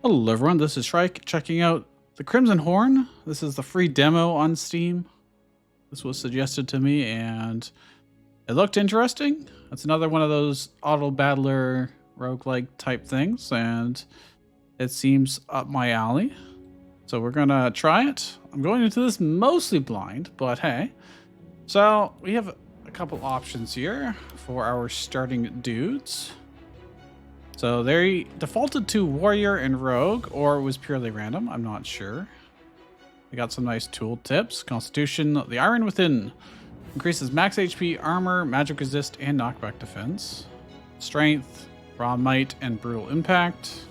Hello everyone, this is Shrike checking out the Crimson Horn. This is the free demo on Steam. This was suggested to me and it looked interesting. It's another one of those auto battler roguelike type things and it seems up my alley. So we're gonna try it. I'm going into this mostly blind, but hey. So we have a couple options here for our starting dudes. So they defaulted to warrior and rogue, or it was purely random. I'm not sure. We got some nice tool tips. Constitution, the Iron Within. Increases max HP, armor, magic resist, and knockback defense. Strength, raw might, and brutal impact.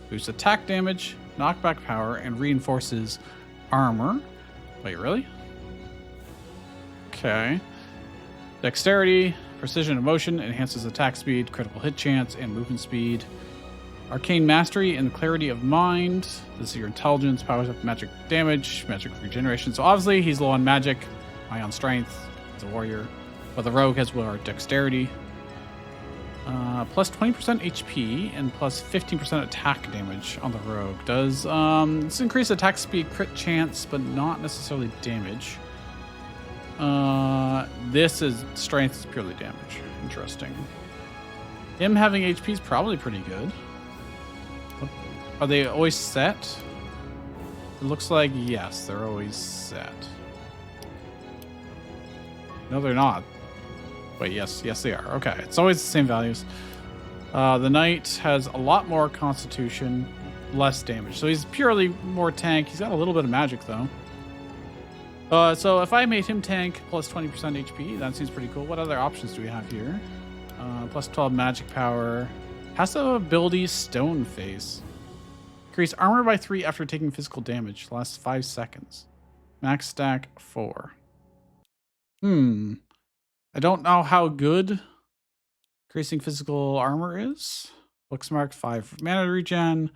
Boosts attack damage, knockback power, and reinforces armor. Wait, really? Okay. Dexterity, precision of motion, enhances attack speed, critical hit chance, and movement speed. Arcane mastery and clarity of mind. This is your intelligence, powers up magic damage, magic regeneration. So obviously he's low on magic, high on strength. He's a warrior. But the rogue has more dexterity. Plus 20% HP and plus 15% attack damage on the rogue. Does this increase attack speed, crit chance, but not necessarily damage. This is strength is purely damage. Interesting. Him having HP is probably pretty good. Are they always set? It looks like yes, they're always set. No, they're not. Wait, yes, they are. Okay, it's always the same values. The knight has a lot more constitution, less damage. So he's purely more tank. He's got a little bit of magic though. So if I made him tank plus 20% HP, that seems pretty cool. What other options do we have here? Plus 12 magic power. Passive ability Stone Face. Increase armor by 3 after taking physical damage. Lasts 5 seconds. Max stack 4. I don't know how good increasing physical armor is. Looks marked 5 mana regen.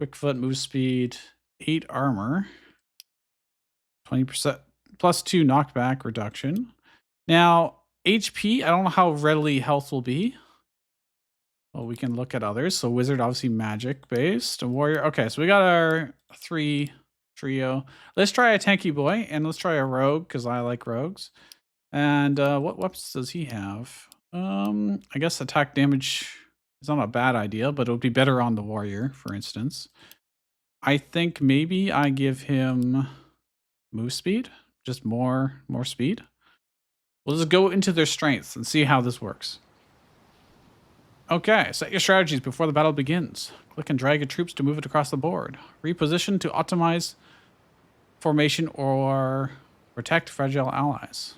Quick foot, move speed, 8 armor. 20% plus 2 knockback reduction. Now, HP, I don't know how readily health will be. Well, we can look at others. So wizard, obviously magic based. A warrior. Okay, so we got our 3 trio. Let's try a tanky boy and let's try a rogue because I like rogues. And what weapons does he have? I guess attack damage is not a bad idea, but it would be better on the warrior, for instance. I think maybe I give him move speed, just more speed. We'll just go into their strengths and see how this works. Okay, set your strategies before the battle begins. Click and drag your troops to move it across the board. Reposition to optimize formation or protect fragile allies.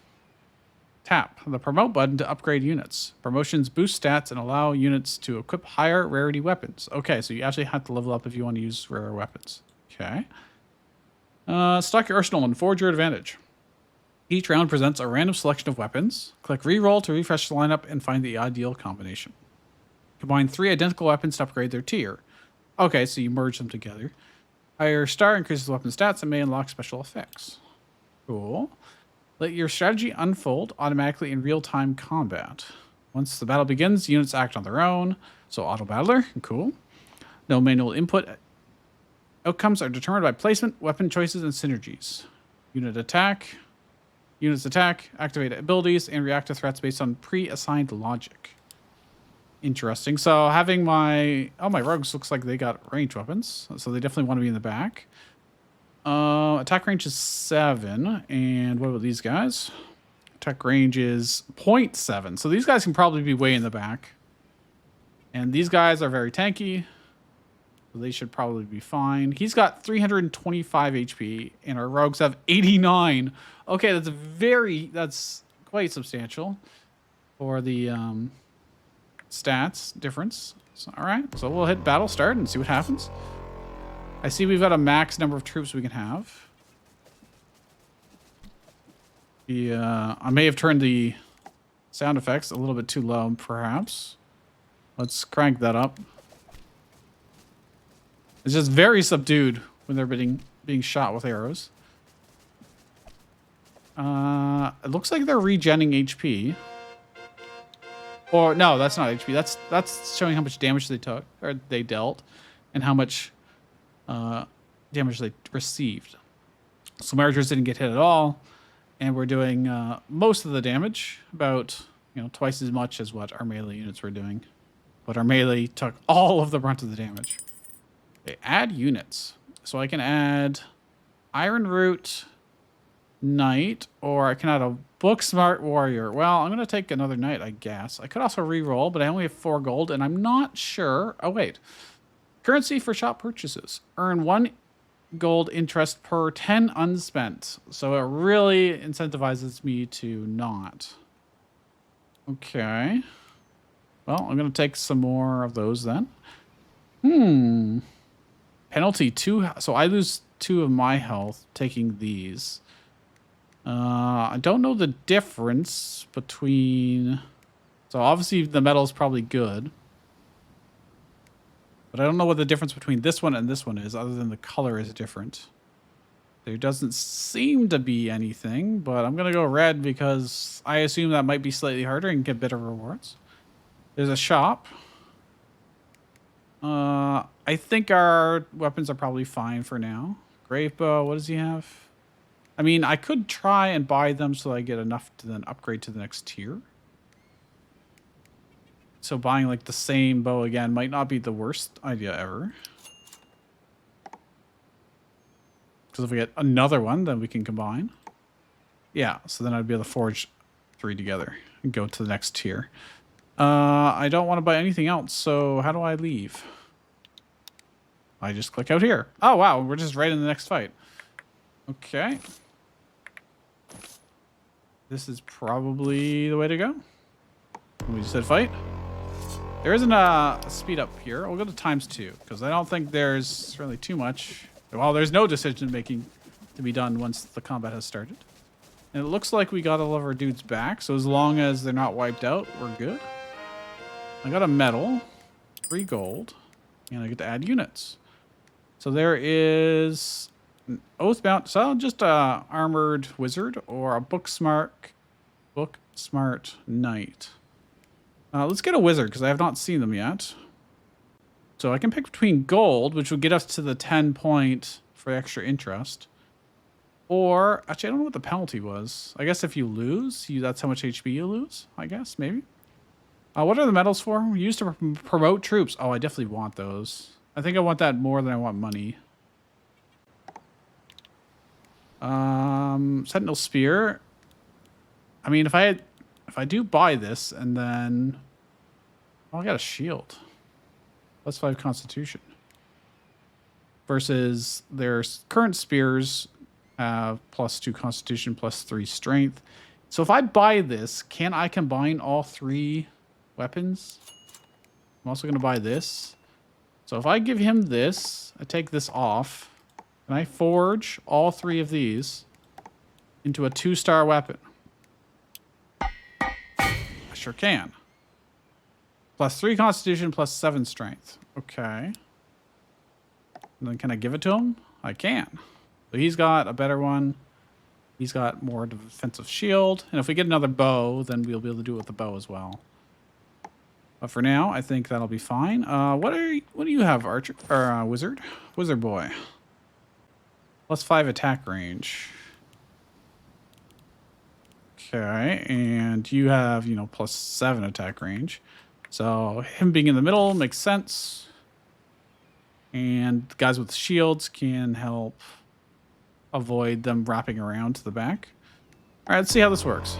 Tap the promote button to upgrade units. Promotions boost stats and allow units to equip higher rarity weapons. Okay, so you actually have to level up if you want to use rare weapons. Okay. Stock your arsenal and forge your advantage. Each round presents a random selection of weapons. Click reroll to refresh the lineup and find the ideal combination. Combine 3 identical weapons to upgrade their tier. Okay, so you merge them together. Higher star increases weapon stats and may unlock special effects. Cool. Let your strategy unfold automatically in real-time combat. Once the battle begins, units act on their own. So auto battler, cool. No manual input. Outcomes are determined by placement, weapon choices, and synergies. Units attack, activate abilities, and react to threats based on pre-assigned logic. Interesting. So having my rogues looks like they got ranged weapons, so they definitely want to be in the back. Attack range is 7, and what about these guys? Attack range is 0.7, so these guys can probably be way in the back. And these guys are very tanky, so they should probably be fine. He's got 325 HP, and our rogues have 89. Okay, that's quite substantial for the stats difference. So, all right, so we'll hit battle start and see what happens. I see we've got a max number of troops we can have. I may have turned the sound effects a little bit too low, perhaps. Let's crank that up. It's just very subdued when they're being shot with arrows. It looks like they're regenning HP. Or no, that's not HP. That's showing how much damage they took or they dealt, and how much damage they received. So my archers didn't get hit at all, and we're doing most of the damage, about twice as much as what our melee units were doing. But our melee took all of the brunt of the damage. Okay, add units. So I can add Iron Root Knight, or I can add a Book Smart Warrior. Well, I'm going to take another Knight, I guess. I could also re-roll, but I only have 4 gold, and I'm not sure. Oh, wait. Currency for shop purchases. Earn 1 gold interest per 10 unspent. So it really incentivizes me to not. Okay. Well, I'm going to take some more of those then. Penalty 2. So I lose 2 of my health taking these. I don't know the difference between... So obviously the metal is probably good. But I don't know what the difference between this one and this one is, other than the color is different. There doesn't seem to be anything, but I'm going to go red because I assume that might be slightly harder and get better rewards. There's a shop. I think our weapons are probably fine for now. Grave bow, what does he have? I mean, I could try and buy them so I get enough to then upgrade to the next tier. So buying like the same bow again might not be the worst idea ever. Because if we get another one, then we can combine. Yeah, so then I'd be able to forge 3 together and go to the next tier. I don't want to buy anything else, so how do I leave? I just click out here. Oh, wow, we're just right in the next fight. Okay. This is probably the way to go. We just said fight. There isn't a speed up here. We'll go to ×2, because I don't think there's really too much. Well, there's no decision making to be done once the combat has started. And it looks like we got all of our dudes back, so as long as they're not wiped out, we're good. I got a medal, 3 gold, and I get to add units. So there is an Oathbound, so just a armored wizard or a book smart knight. Let's get a wizard because I have not seen them yet. So I can pick between gold, which would get us to the 10 point for extra interest. Or, actually, I don't know what the penalty was. I guess if you lose, that's how much HP you lose, I guess, maybe. What are the medals for? Used to promote troops. Oh, I definitely want those. I think I want that more than I want money. Sentinel Spear. I mean, if I do buy this and then... Oh, I got a shield. +5 Constitution. Versus their current spears have +2 Constitution, +3 Strength. So if I buy this, can I combine all 3 weapons? I'm also going to buy this. So if I give him this, I take this off, and I forge all 3 of these into a 2-star weapon. I sure can. +3 Constitution, +7 Strength. Okay. And then can I give it to him? I can. So he's got a better one. He's got more defensive shield. And if we get another bow, then we'll be able to do it with the bow as well. But for now, I think that'll be fine. What do you have, Archer or Wizard? Wizard boy. +5 attack range. Okay, and you have, +7 attack range. So him being in the middle makes sense. And the guys with shields can help avoid them wrapping around to the back. All right, let's see how this works.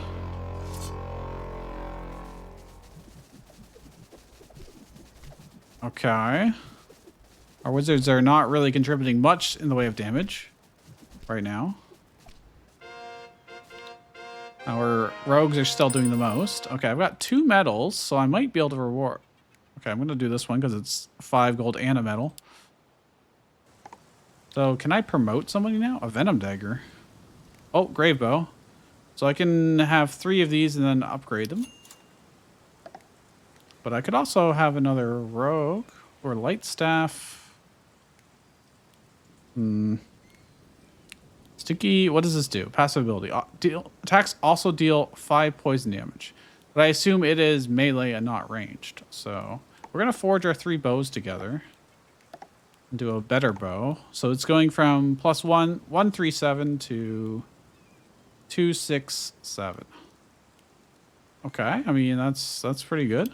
Okay. Our wizards are not really contributing much in the way of damage right now. Our rogues are still doing the most. Okay, I've got 2 medals, so I might be able to reward. Okay, I'm going to do this one because it's 5 gold and a medal. So can I promote somebody now? A venom dagger. Oh, grave bow. So I can have 3 of these and then upgrade them. But I could also have another rogue or light staff. Sticky, what does this do? Passive ability. Attacks also deal 5 poison damage. But I assume it is melee and not ranged. So we're going to forge our 3 bows together. Do a better bow. So it's going from +1,137 to 267. Okay, I mean that's pretty good.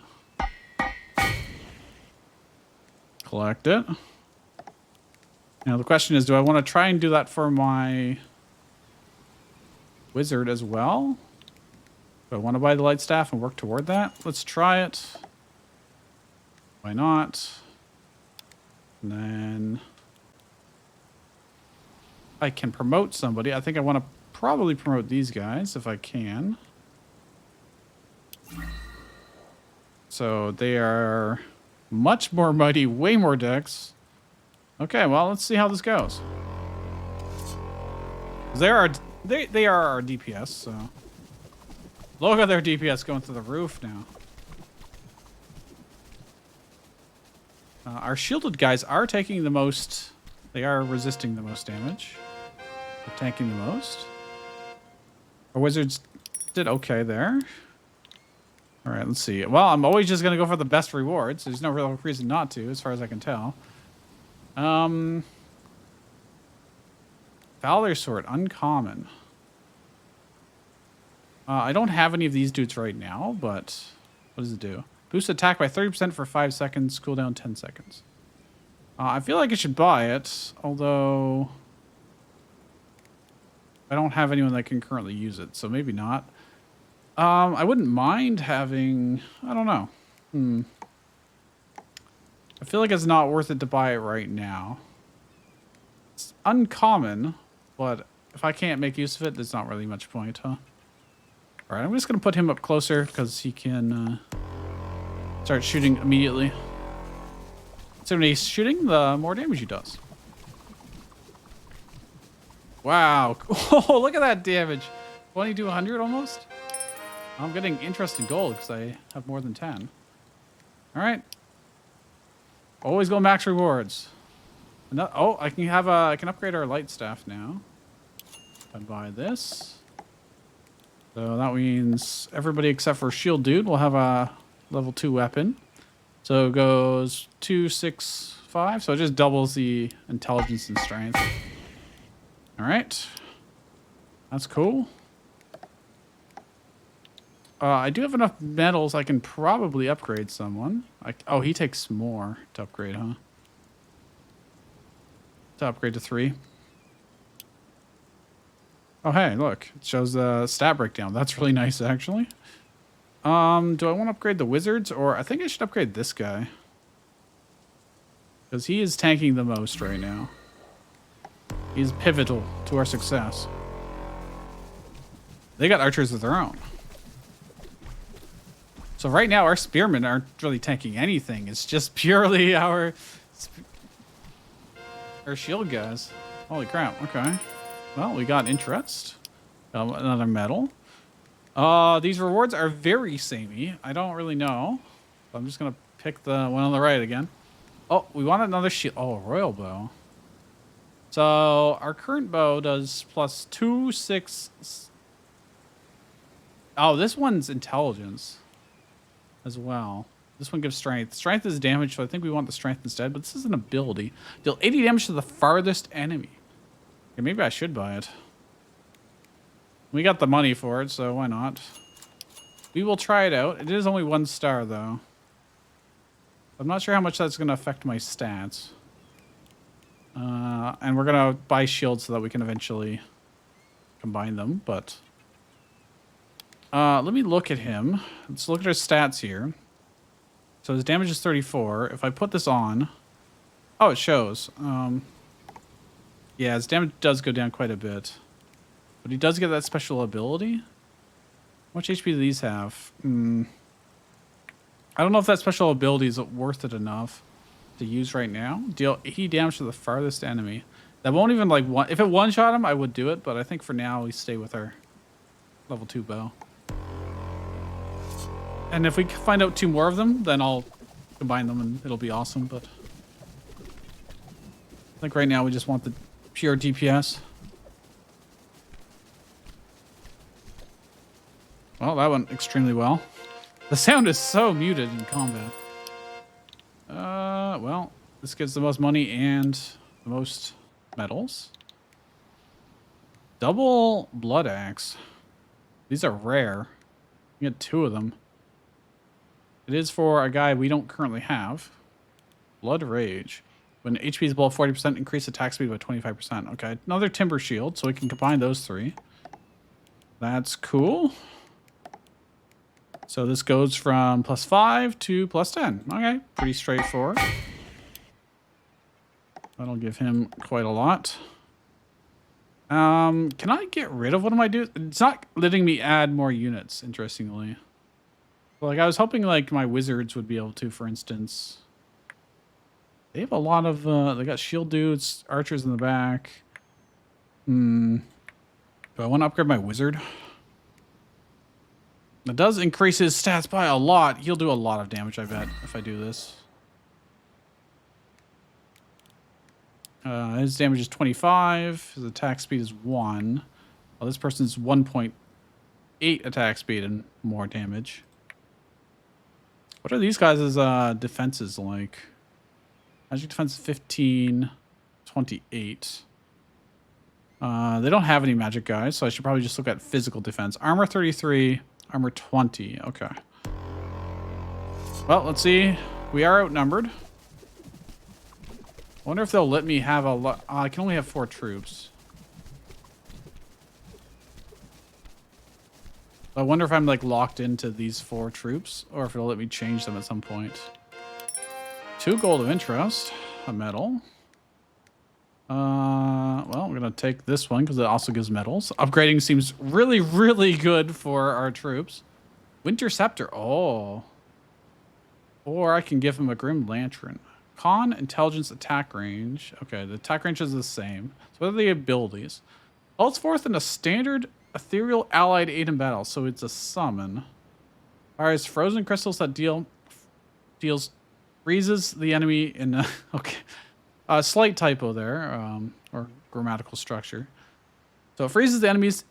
Collect it. Now the question is, do I want to try and do that for my wizard as well? Do I want to buy the light staff and work toward that? Let's try it. Why not? And then I can promote somebody. I think I want to probably promote these guys if I can. So they are much more mighty, way more dex. Okay, well, let's see how this goes. They are our DPS, so look at their DPS going through the roof now. Our shielded guys are taking the most. They are resisting the most damage. They're tanking the most. Our wizards did okay there. All right, let's see. Well, I'm always just going to go for the best rewards. There's no real reason not to, as far as I can tell. Valor Sword, uncommon. I don't have any of these dudes right now, but what does it do? Boost attack by 30% for 5 seconds, cooldown 10 seconds. I feel like I should buy it, although I don't have anyone that can currently use it, so maybe not. I wouldn't mind having, I don't know. I feel like it's not worth it to buy it right now. It's uncommon, but if I can't make use of it, there's not really much point, huh? All right, I'm just going to put him up closer because he can start shooting immediately. So when he's shooting, the more damage he does. Wow. Oh, look at that damage. 2200 almost. I'm getting interest in gold because I have more than 10. All right. Always go max rewards. Oh, I can upgrade our light staff now. I buy this. So that means everybody except for Shield Dude will have a level 2 weapon. So it goes 2, 6, 5. So it just doubles the intelligence and strength. All right. That's cool. I do have enough medals. I can probably upgrade someone. Oh, he takes more to upgrade, huh? To upgrade to 3. Oh, hey, look. It shows the stat breakdown. That's really nice, actually. Do I want to upgrade the wizards? Or I think I should upgrade this guy. Because he is tanking the most right now. He's pivotal to our success. They got archers of their own. So right now, our spearmen aren't really tanking anything. It's just purely our shield guys. Holy crap, okay. Well, we got interest. Another medal. These rewards are very samey. I don't really know. I'm just going to pick the one on the right again. Oh, we want another shield. Oh, a royal bow. So our current bow does +2, 6. Oh, this one's intelligence as well. This one gives strength. Strength is damage, so I think we want the strength instead, but this is an ability. Deal 80 damage to the farthest enemy. Okay, maybe I should buy it. We got the money for it, so why not? We will try it out. It is only 1 star, though. I'm not sure how much that's going to affect my stats. And we're going to buy shields so that we can eventually combine them, but... let me look at him. Let's look at his stats here. So his damage is 34. If I put this on... Oh, it shows. Yeah, his damage does go down quite a bit. But he does get that special ability. How much HP do these have? I don't know if that special ability is worth it enough to use right now. Deal 80 damage to the farthest enemy. That won't even like one... If it one-shot him, I would do it. But I think for now, we stay with our level 2 bow. And if we find out 2 more of them, then I'll combine them and it'll be awesome. But I think right now we just want the pure DPS. Well, that went extremely well. The sound is so muted in combat. Well, This gives the most money and the most medals. Double blood axe. These are rare. You get 2 of them. It is for a guy we don't currently have. Blood Rage. When HP is below 40%, increase attack speed by 25%. Okay, another Timber Shield, so we can combine those 3. That's cool. So this goes from +5 to +10. Okay, pretty straightforward. That'll give him quite a lot. Can I get rid of one of my dudes? It's not letting me add more units, interestingly. Like, I was hoping, like, my wizards would be able to, for instance. They have a lot of, they got shield dudes, archers in the back. Do I want to upgrade my wizard? It does increase his stats by a lot. He'll do a lot of damage, I bet, if I do this. His damage is 25. His attack speed is 1. Well, this person's 1.8 attack speed and more damage. What are these guys' defenses like? Magic defense 15, 28. They don't have any magic guys, so I should probably just look at physical defense. Armor 33, armor 20. Okay. Well, let's see. We are outnumbered. I wonder if they'll let me have a lot. I can only have 4 troops. I wonder if I'm like locked into these 4 troops or if it'll let me change them at some point. 2 gold of interest, a medal. Well, we're gonna take this one because it also gives medals. Upgrading seems really, really good for our troops. Winter Scepter. Oh. Or I can give him a Grim Lantern. Con, intelligence, attack range. Okay, the attack range is the same. So what are the abilities? Calls forth in a standard ethereal allied aid in battle, so it's a summon. Fires frozen crystals that deals freezes the enemy in a, okay. Slight typo there, or grammatical structure. So it freezes the enemies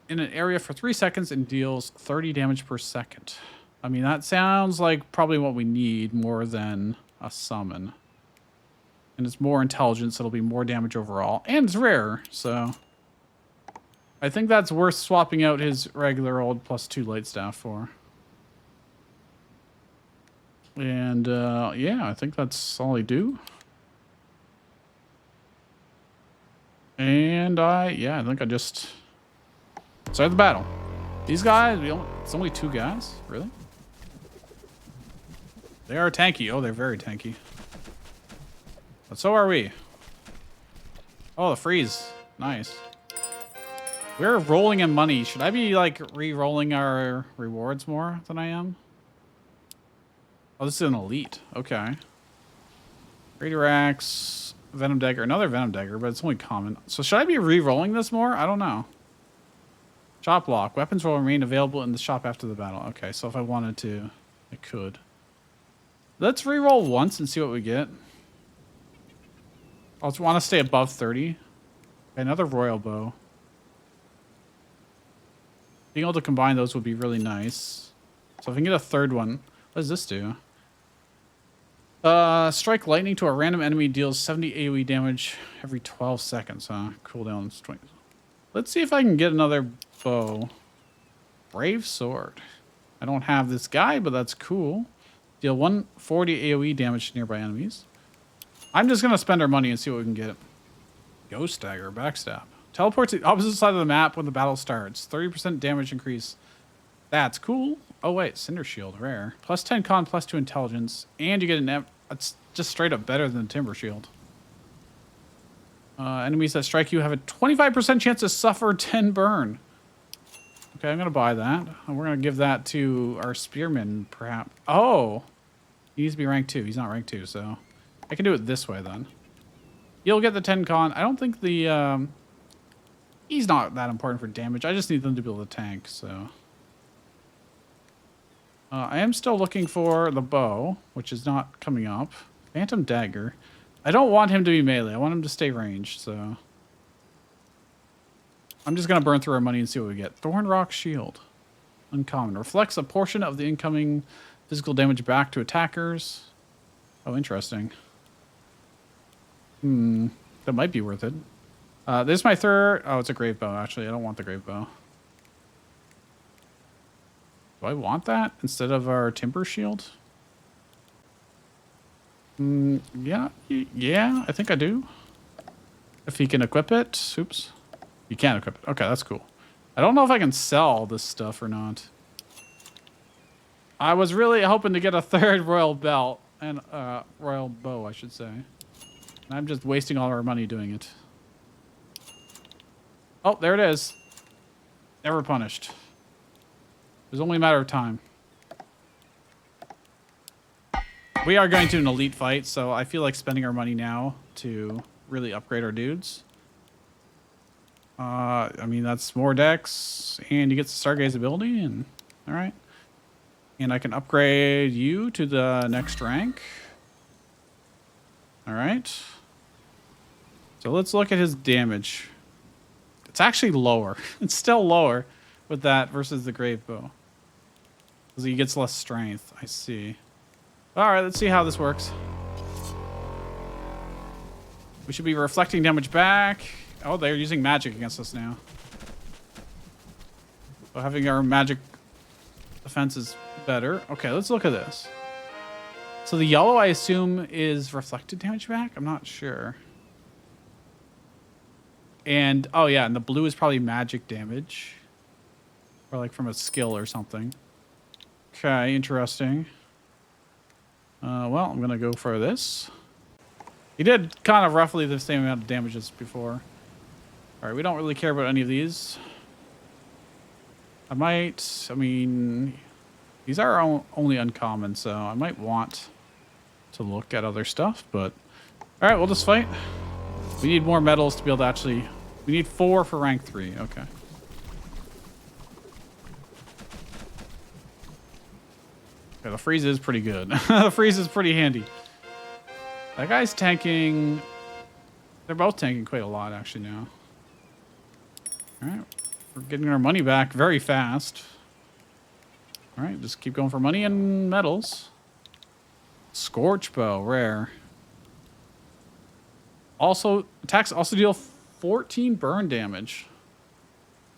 in an area for 3 seconds and deals 30 damage per second. I mean, that sounds like probably what we need more than a summon. And it's more intelligence, so it'll be more damage overall. And it's rare, so I think that's worth swapping out his regular old +2 light staff for. And yeah, I think that's all I do. And I think I just start the battle. These guys, it's only 2 guys, really? They are tanky. Oh, they're very tanky. But so are we. Oh, the freeze. Nice. We're rolling in money. Should I be like re-rolling our rewards more than I am? Oh, this is an elite. Okay. Raider Axe, Venom Dagger, another Venom Dagger, but it's only common. So should I be re-rolling this more? I don't know. Shop lock. Weapons will remain available in the shop after the battle. Okay, so if I wanted to, I could. Let's re-roll once and see what we get. I also want to stay above 30. Okay, another Royal Bow. Being able to combine those would be really nice. So if I can get a third one. What does this do? Strike lightning to a random enemy deals 70 AoE damage every 12 seconds. Cooldown is 20. Let's see if I can get another bow. Brave Sword. I don't have this guy, but that's cool. Deal 140 AoE damage to nearby enemies. I'm just going to spend our money and see what we can get. Ghost Dagger, Backstab. Teleport to the opposite side of the map when the battle starts. 30% damage increase. That's cool. Oh, wait. Cinder Shield, rare. +10 con, +2 intelligence. And you get an... It's just straight up better than Timber Shield. Enemies that strike you have a 25% chance to suffer 10 burn. Okay, I'm going to buy that. And we're going to give that to our Spearman, perhaps. Oh! He needs to be rank 2. He's not rank 2, so... I can do it this way, then. You'll get the 10 con. I don't think the... He's not that important for damage. I just need them to be able to tank, so... I am still looking for the bow, which is not coming up. Phantom Dagger. I don't want him to be melee. I want him to stay ranged, so... I'm just going to burn through our money and see what we get. Thorn Rock Shield. Uncommon. Reflects a portion of the incoming physical damage back to attackers. Oh, interesting. That might be worth it. This is my third. Oh, it's a great bow. Actually, I don't want the great bow. Do I want that instead of our timber shield? Yeah, yeah, I think I do. If he can equip it. Oops. You can equip it. Okay, that's cool. I don't know if I can sell this stuff or not. I was really hoping to get a third royal belt and royal bow, I should say. And I'm just wasting all our money doing it. Oh, there it is. Never punished. It's only a matter of time. We are going to an elite fight, so I feel like spending our money now to really upgrade our dudes. I mean, that's more dex, and you get the Stargaze ability, and all right. And I can upgrade you to the next rank. All right. So let's look at his damage. It's actually lower. It's still lower with that versus the Grave Bow. Because he gets less strength. I see. All right, let's see how this works. We should be reflecting damage back. Oh, they're using magic against us now. So having our magic defense is better. Okay, let's look at this. So the yellow, I assume, is reflected damage back? I'm not sure. And, oh yeah, and the blue is probably magic damage. Or like from a skill or something. Okay, interesting. Well, I'm going to go for this. He did kind of roughly the same amount of damage as before. Alright, we don't really care about any of these. I mean, these are only uncommon, so I might want to look at other stuff, but... Alright, we'll just fight. We need more medals to be able to actually... We need 4 for rank 3, okay. Okay, the freeze is pretty good. The freeze is pretty handy. That guy's tanking... They're both tanking quite a lot, actually, now. Alright, we're getting our money back very fast. Alright, just keep going for money and medals. Scorch bow, rare. Also, attacks also deal 14 burn damage.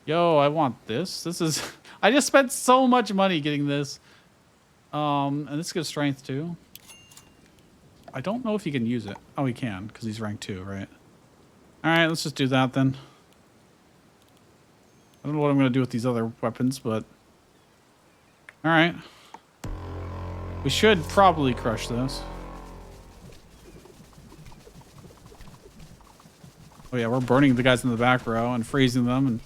Yo, I want this. This is... I just spent so much money getting this. And this gives strength too. I don't know if he can use it. Oh, he can, because he's rank 2, right? Alright, let's just do that then. I don't know what I'm going to do with these other weapons, but... Alright. We should probably crush this. Oh yeah, we're burning the guys in the back row and freezing them. And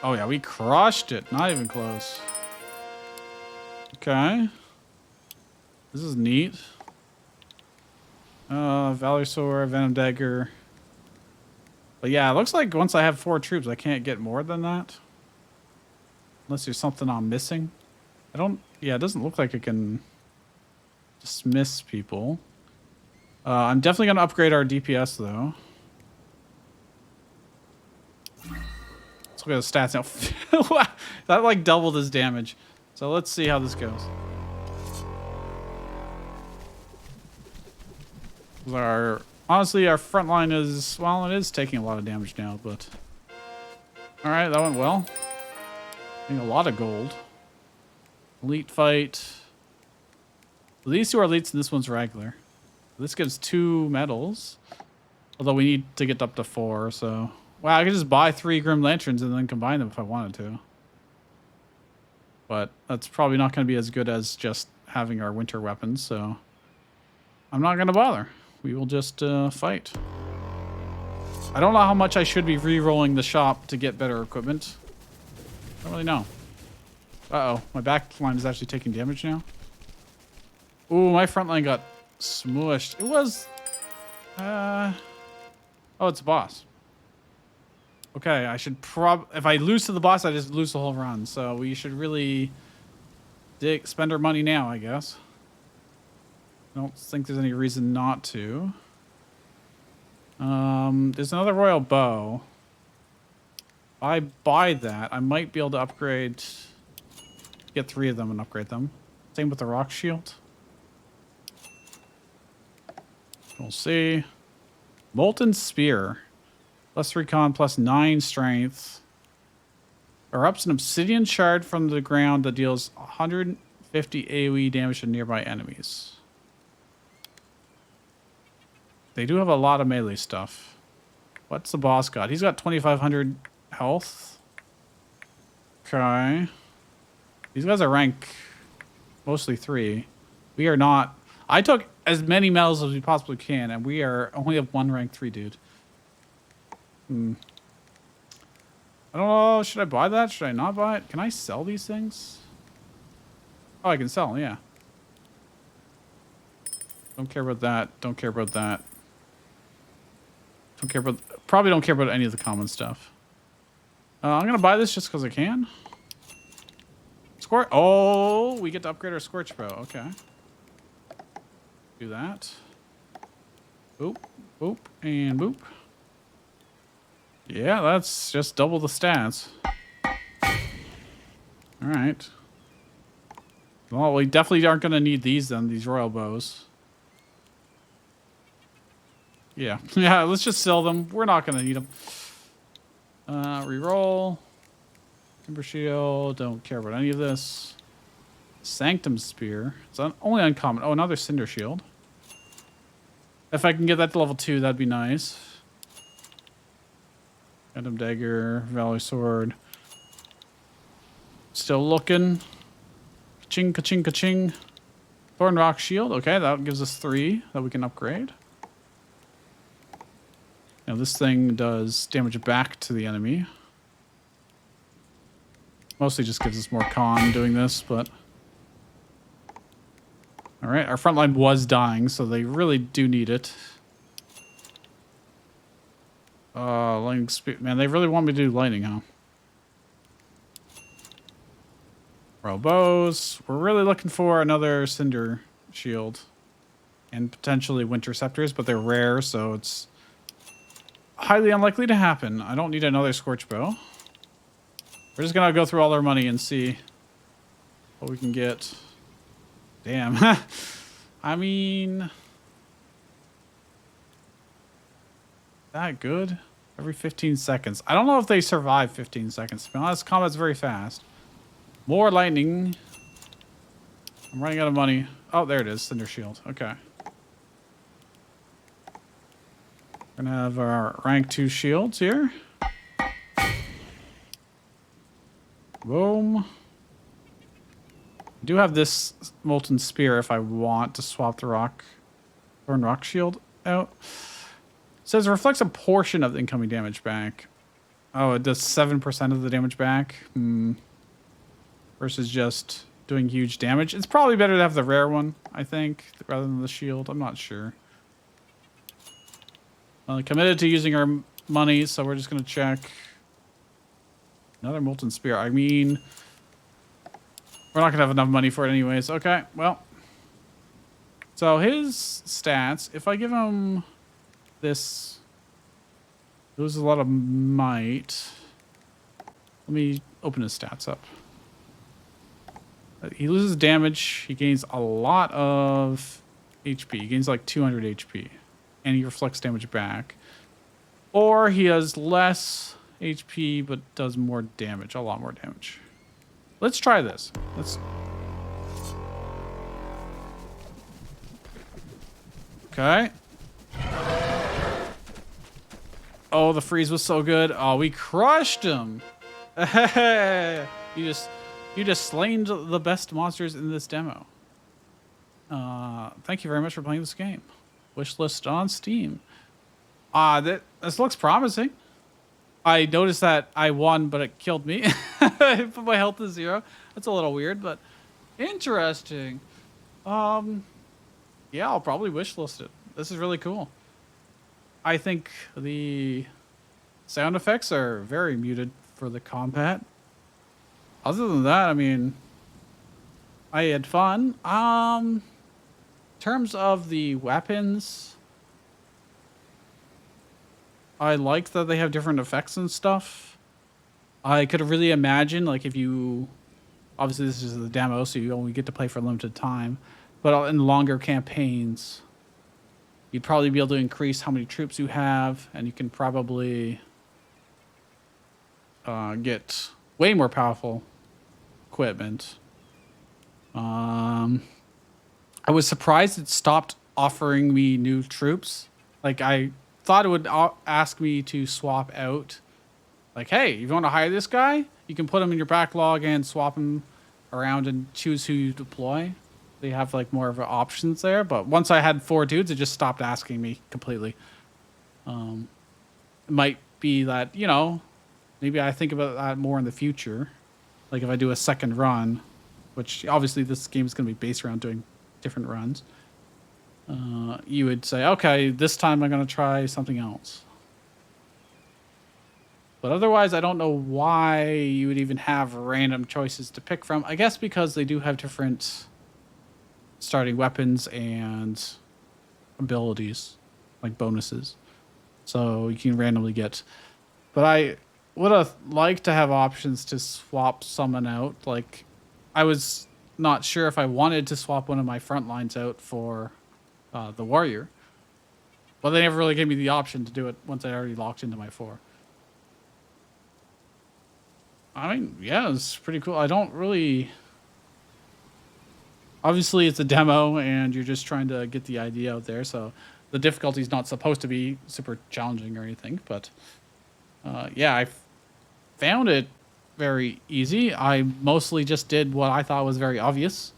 oh yeah, we crushed it. Not even close. Okay. This is neat. Valor Sword, Venom Dagger. But yeah, it looks like once I have 4 troops, I can't get more than that. Unless there's something I'm missing. I don't... Yeah, it doesn't look like I can dismiss people. I'm definitely going to upgrade our DPS, though. Let's look at the stats now. That, like, doubled his damage. So let's see how this goes. Honestly, our front line is... Well, it is taking a lot of damage now, but... Alright, that went well. Getting a lot of gold. Elite fight. Well, these 2 are elites and this one's regular. This gives 2 medals. Although we need to get up to 4, so... Wow, I could just buy 3 Grim Lanterns and then combine them if I wanted to. But that's probably not going to be as good as just having our winter weapons, so... I'm not going to bother. We will just fight. I don't know how much I should be re-rolling the shop to get better equipment. I don't really know. Uh-oh. My back line is actually taking damage now. Ooh, my front line got smushed. It was... Oh, it's a boss. Okay, I should if I lose to the boss, I just lose the whole run. So we should really spend our money now, I guess. I don't think there's any reason not to. There's another royal bow. If I buy that, I might be able to upgrade... Get 3 of them and upgrade them. Same with the rock shield. We'll see. Molten Spear. Plus recon, plus 9 strength. Erupts an obsidian shard from the ground that deals 150 AoE damage to nearby enemies. They do have a lot of melee stuff. What's the boss got? He's got 2,500 health. Okay. These guys are rank mostly 3. We are not. I took as many medals as we possibly can, and we are only have 1 rank 3 dude. I don't know. Should I buy that? Should I not buy it? Can I sell these things? Oh, I can sell them, yeah. Don't care about that. Don't care about that. Don't care about... Probably don't care about any of the common stuff. I'm going to buy this just because I can. Oh, we get to upgrade our Scorch Bow. Okay. Do that. Boop, boop, and boop. Yeah, that's just double the stats. All right. Well, we definitely aren't going to need these then, these royal bows. Yeah. Yeah, let's just sell them. We're not going to need them. Reroll. Timber Shield. Don't care about any of this. Sanctum Spear. It's only uncommon. Oh, another Cinder Shield. If I can get that to level 2, that'd be nice. Phantom Dagger. Valor Sword. Still looking. Ka-ching, ka-ching, ka-ching. Thorn Rock Shield. Okay, that gives us 3 that we can upgrade. Now this thing does damage back to the enemy. Mostly just gives us more con doing this, but... Alright, our front line was dying, so they really do need it. Lightning speed. Man, they really want me to do lightning, huh? Royal bows. We're really looking for another Cinder Shield. And potentially Winter Scepters, but they're rare, so it's highly unlikely to happen. I don't need another Scorch Bow. We're just gonna go through all our money and see what we can get. Damn. I mean... that good? Every 15 seconds. I don't know if they survive 15 seconds. To be honest, combat's very fast. More lightning. I'm running out of money. Oh, there it is. Cinder Shield. Okay. We're gonna have our rank 2 shields here. Boom. I do have this Molten Spear if I want to swap the Thorn Rock Shield out. It says it reflects a portion of the incoming damage back. Oh, it does 7% of the damage back. Versus just doing huge damage. It's probably better to have the rare one, I think, rather than the shield. I'm not sure. Well, committed to using our money, so we're just going to check. Another Molten Spear. I mean, we're not going to have enough money for it anyways. Okay, well. So his stats, if I give him this, loses a lot of might. Let me open his stats up. He loses damage. He gains a lot of HP. He gains like 200 HP. And he reflects damage back. Or he has less HP but does more damage. A lot more damage. Let's try this. Okay. Oh, the freeze was so good. Oh, we crushed him. You just slain the best monsters in this demo. Thank you very much for playing this game. Wishlist on Steam. This looks promising. I noticed that I won, but it killed me. It put my health to 0. That's a little weird, but interesting. Yeah, I'll probably wishlist it. This is really cool. I think the sound effects are very muted for the combat. Other than that, I mean, I had fun. In terms of the weapons, I like that they have different effects and stuff. I could really imagine, like, if you... Obviously, this is the demo, so you only get to play for a limited time. But in longer campaigns, you'd probably be able to increase how many troops you have, and you can probably get way more powerful equipment. I was surprised it stopped offering me new troops. Like, I thought it would ask me to swap out. Like, hey, if you want to hire this guy, you can put him in your backlog and swap him around and choose who you deploy. They have like more of options there. But once I had 4 dudes, it just stopped asking me completely. It might be that, you know, maybe I think about that more in the future. Like if I do a second run, which obviously this game is going to be based around doing different runs. You would say, okay, this time I'm going to try something else. But otherwise, I don't know why you would even have random choices to pick from. I guess because they do have different starting weapons and abilities, like bonuses. So you can randomly get. But I would have liked to have options to swap someone out. Like, I was not sure if I wanted to swap one of my front lines out for the warrior. But they never really gave me the option to do it once I already locked into my 4. I mean, yeah, it's pretty cool. I don't really... Obviously, it's a demo, and you're just trying to get the idea out there, so the difficulty is not supposed to be super challenging or anything, but yeah, I found it very easy. I mostly just did what I thought was very obvious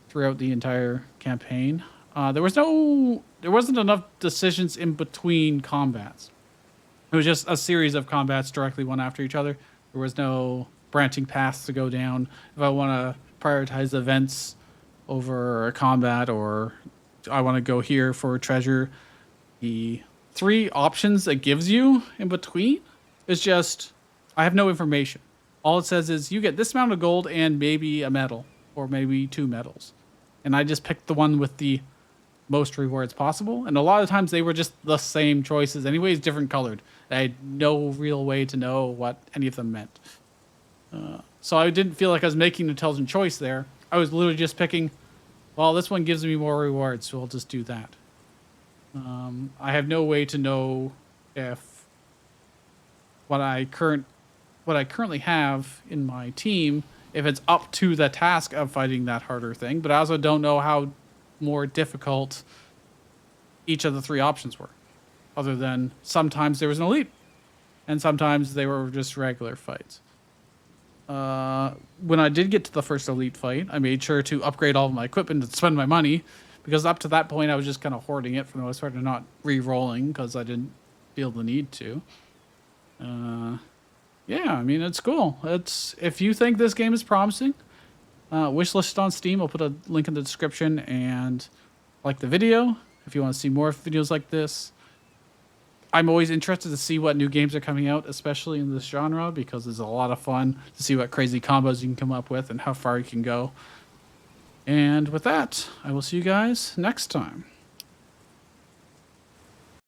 throughout the entire campaign. There wasn't enough decisions in between combats. It was just a series of combats directly one after each other. There was no branching paths to go down. If I want to prioritize events over a combat, or I want to go here for treasure, the 3 options it gives you in between is just, I have no information. All it says is you get this amount of gold and maybe a medal, or maybe 2 medals. And I just picked the one with the most rewards possible. And a lot of times they were just the same choices anyways, different colored. I had no real way to know what any of them meant. So I didn't feel like I was making an intelligent choice there. I was literally just picking, well, this one gives me more rewards, so I'll just do that. I have no way to know if what I currently have in my team, if it's up to the task of fighting that harder thing, but I also don't know how more difficult each of the 3 options were, other than sometimes there was an elite and sometimes they were just regular fights. When I did get to the first elite fight, I made sure to upgrade all of my equipment and spend my money, because up to that point I was just kind of hoarding it for the most part and not re-rolling because I didn't feel the need to. Yeah, I mean, it's cool. If you think this game is promising, wishlist on Steam. I'll put a link in the description, and like the video if you want to see more videos like this. I'm always interested to see what new games are coming out, especially in this genre, because it's a lot of fun to see what crazy combos you can come up with and how far you can go. And with that, I will see you guys next time.